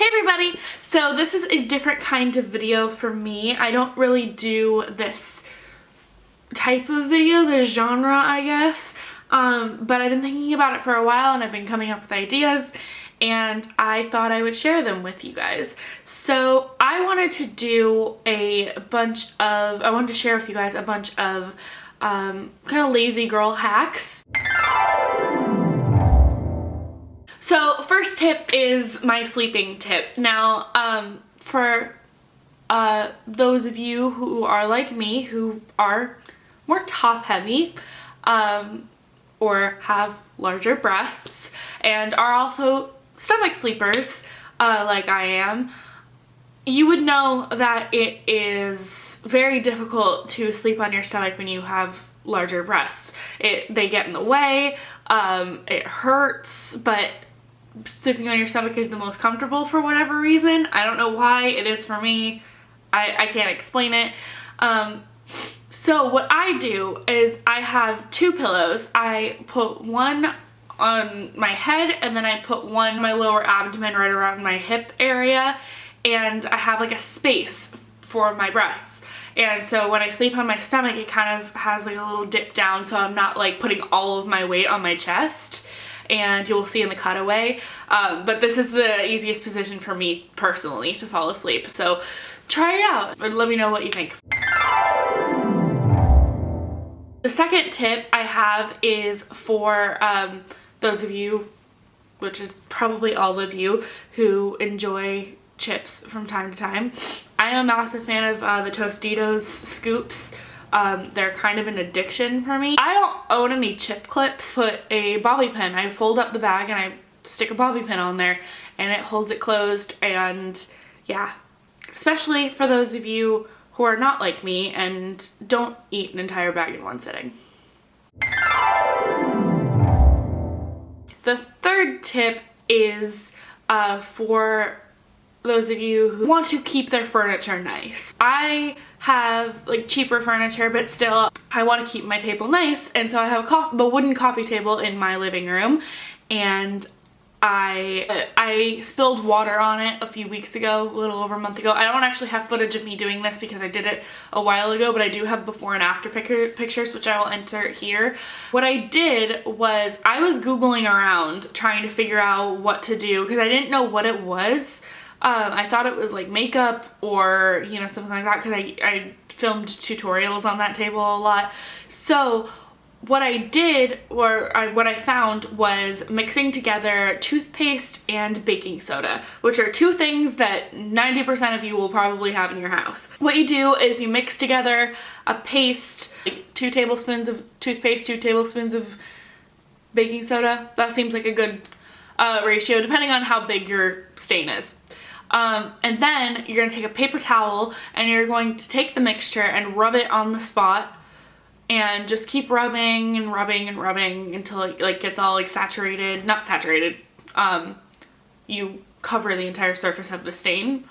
Hey everybody! So this is a different kind of video for me. I don't really do this type of video, this genre I guess, but I've been thinking about it for a while and I've been coming up with ideas and I thought I would share them with you guys. So I wanted to do I wanted to share with you guys a bunch of kind of lazy girl hacks. So first tip is my sleeping tip. Now, for those of you who are like me, who are more top heavy, or have larger breasts, and are also stomach sleepers, like I am, you would know that it is very difficult to sleep on your stomach when you have larger breasts. They get in the way, it hurts, but sleeping on your stomach is the most comfortable for whatever reason. I don't know why. It is for me. I can't explain it. So what I do is I have two pillows. I put one on my head and then I put one on my lower abdomen right around my hip area, and I have like a space for my breasts. And so when I sleep on my stomach, it kind of has like a little dip down, so I'm not like putting all of my weight on my chest. And you'll see in the cutaway, but this is the easiest position for me personally to fall asleep. So try it out and let me know what you think. The second tip I have is for those of you, which is probably all of you, who enjoy chips from time to time. I am a massive fan of the Tostitos scoops. They're kind of an addiction for me. I don't own any chip clips. Put a bobby pin. I fold up the bag and I stick a bobby pin on there and it holds it closed, and yeah, especially for those of you who are not like me and don't eat an entire bag in one sitting. The third tip is for those of you who want to keep their furniture nice. I have like cheaper furniture, but still I want to keep my table nice, and so I have a wooden coffee table in my living room, and I spilled water on it a few weeks ago, a little over a month ago. I don't actually have footage of me doing this because I did it a while ago, but I do have before and after pictures, which I will enter here. What I did was I was Googling around trying to figure out what to do because I didn't know what it was. I thought it was like makeup or, you know, something like that, because I filmed tutorials on that table a lot. So what I did, or what I found, was mixing together toothpaste and baking soda, which are two things that 90% of you will probably have in your house. What you do is you mix together a paste, like 2 tablespoons of toothpaste, 2 tablespoons of baking soda. That seems like a good ratio, depending on how big your stain is. And then you're going to take a paper towel and you're going to take the mixture and rub it on the spot, and just keep rubbing and rubbing and rubbing until it like gets all like saturated. Not saturated. You cover the entire surface of the stain.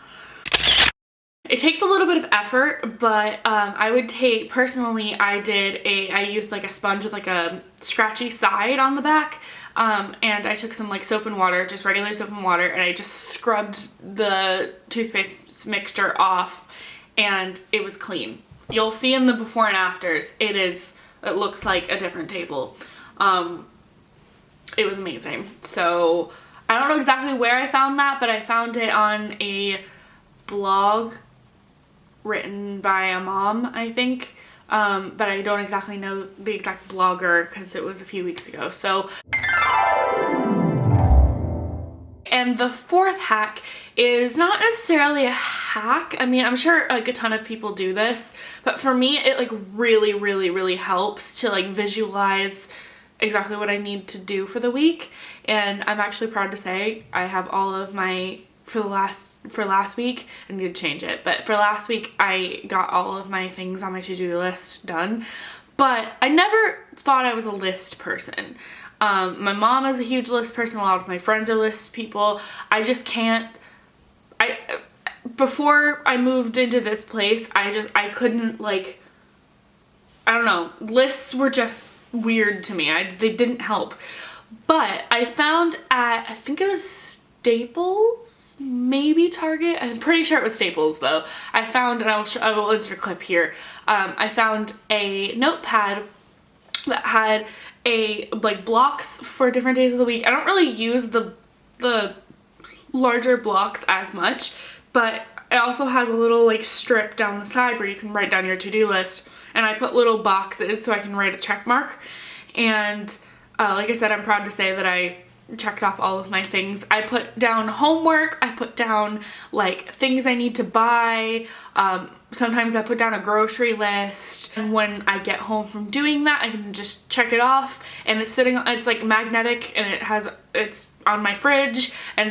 It takes a little bit of effort, but I would take, personally, I used like a sponge with like a scratchy side on the back. And I took some like soap and water, just regular soap and water, and I just scrubbed the toothpaste mixture off, and it was clean. You'll see in the before and afters, it looks like a different table. It was amazing. So I don't know exactly where I found that, but I found it on a blog written by a mom, I think. But I don't exactly know the exact blogger because it was a few weeks ago. So, and the fourth hack is not necessarily a hack. I mean, I'm sure like a ton of people do this, but for me it like really, really, really helps to like visualize exactly what I need to do for the week. And I'm actually proud to say I have all of my, for last week, I need to change it, but for last week I got all of my things on my to-do list done. But I never thought I was a list person. My mom is a huge list person. A lot of my friends are list people. I just can't. Before I moved into this place, I couldn't, like, I don't know, lists were just weird to me. They didn't help. But I found at, I think it was Staples, maybe Target. I'm pretty sure it was Staples though. I found, and I will insert a clip here. I found a notepad that had like blocks for different days of the week. I don't really use the larger blocks as much, but it also has a little like strip down the side where you can write down your to-do list, and I put little boxes so I can write a check mark. And like I said, I'm proud to say that I checked off all of my things. I put down homework, I put down like things I need to buy, sometimes I put down a grocery list, and when I get home from doing that I can just check it off, and it's like magnetic, and it's on my fridge, and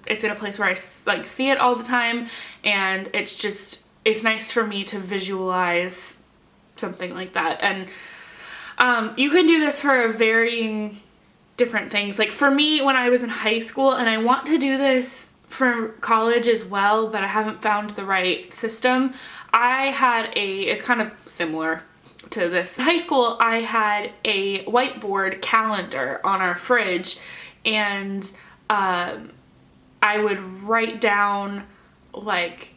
it's in a place where I like see it all the time, and it's nice for me to visualize something like that. And you can do this for varying different things. Like for me, when I was in high school, and I want to do this for college as well, but I haven't found the right system. It's kind of similar to this. In high school, I had a whiteboard calendar on our fridge, and I would write down, like,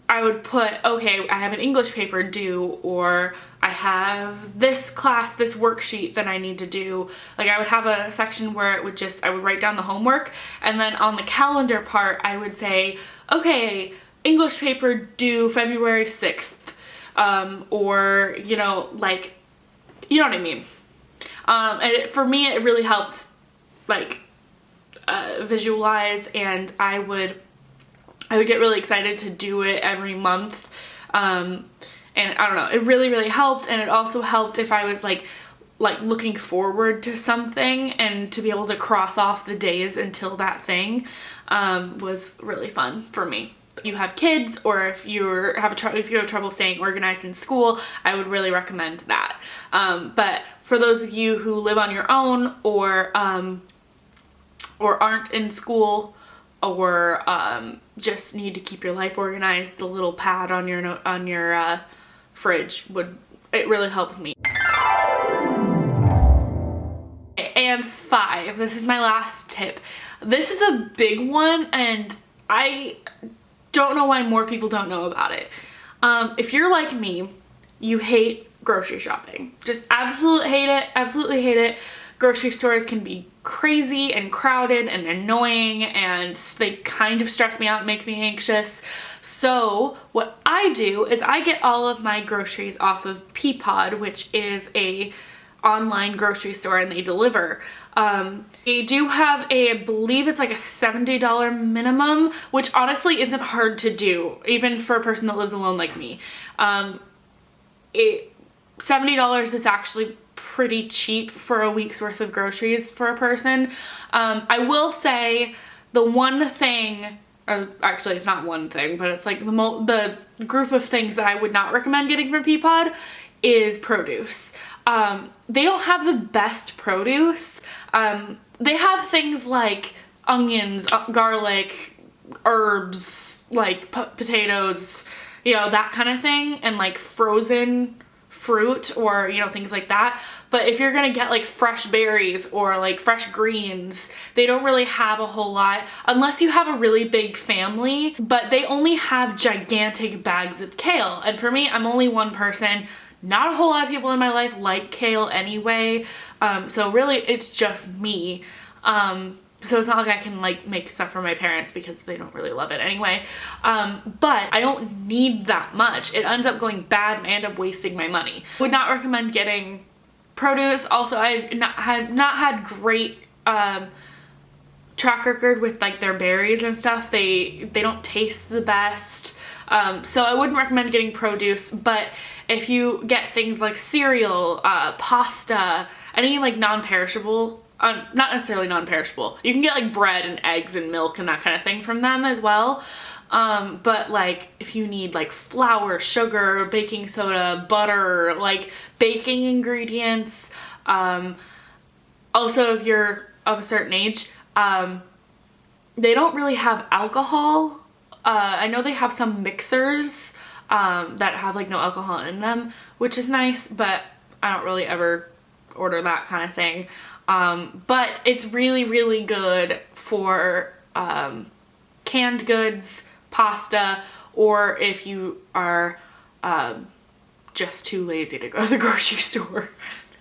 I would put, okay, I have an English paper due, or I have this class, this worksheet that I need to do. Like I would have a section where I would write down the homework, and then on the calendar part, I would say, okay, English paper due February 6th, or, you know, like, you know what I mean? And for me, it really helped, like, visualize, and I would get really excited to do it every month. And I don't know, it really, really helped. And it also helped if I was like looking forward to something, and to be able to cross off the days until that thing was really fun for me. If you have kids, or if you have trouble staying organized in school, I would really recommend that. But for those of you who live on your own, or aren't in school, or just need to keep your life organized, the little pad on your fridge it really helps me. And 5, this is my last tip. This is a big one, and I don't know why more people don't know about it. If you're like me, you hate grocery shopping. Just absolutely hate it. Grocery stores can be crazy and crowded and annoying, and they kind of stress me out and make me anxious. So what I do is I get all of my groceries off of Peapod, which is a online grocery store, and they deliver. They do have I believe it's like a $70 minimum, which honestly isn't hard to do, even for a person that lives alone like me. $70 is actually pretty cheap for a week's worth of groceries for a person. I will say the one thing, or actually it's not one thing, but it's like the group of things that I would not recommend getting from Peapod is produce. They don't have the best produce. They have things like onions, garlic, herbs, like potatoes, you know, that kind of thing, and like frozen fruit, or, you know, things like that. But if you're gonna get like fresh berries or like fresh greens, they don't really have a whole lot, unless you have a really big family. But they only have gigantic bags of kale, and for me, I'm only one person. Not a whole lot of people in my life like kale anyway, so really it's just me. So it's not like I can like make stuff for my parents because they don't really love it anyway. But I don't need that much. It ends up going bad, and I end up wasting my money. Would not recommend getting produce. Also, I've not had great track record with like their berries and stuff. They don't taste the best. So I wouldn't recommend getting produce. But if you get things like cereal, pasta, any like non-perishable, not necessarily non-perishable, you can get like bread and eggs and milk and that kind of thing from them as well. But like if you need like flour, sugar, baking soda, butter, like baking ingredients, also if you're of a certain age, they don't really have alcohol. I know they have some mixers that have like no alcohol in them, which is nice, but I don't really ever order that kind of thing. But it's really, really good for canned goods, pasta, or if you are just too lazy to go to the grocery store,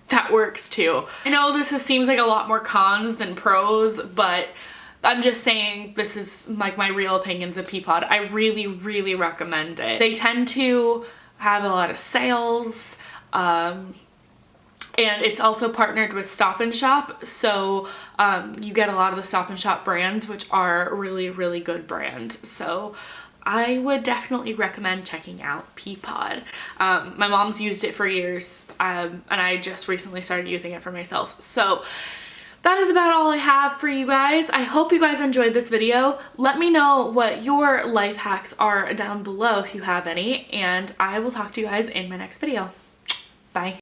that works too. I know this seems like a lot more cons than pros, but I'm just saying this is like my real opinions of Peapod. I really, really recommend it. They tend to have a lot of sales, and it's also partnered with Stop & Shop, so you get a lot of the Stop & Shop brands, which are really, really good brand. So I would definitely recommend checking out Peapod. My mom's used it for years, and I just recently started using it for myself. So that is about all I have for you guys. I hope you guys enjoyed this video. Let me know what your life hacks are down below if you have any, and I will talk to you guys in my next video. Bye.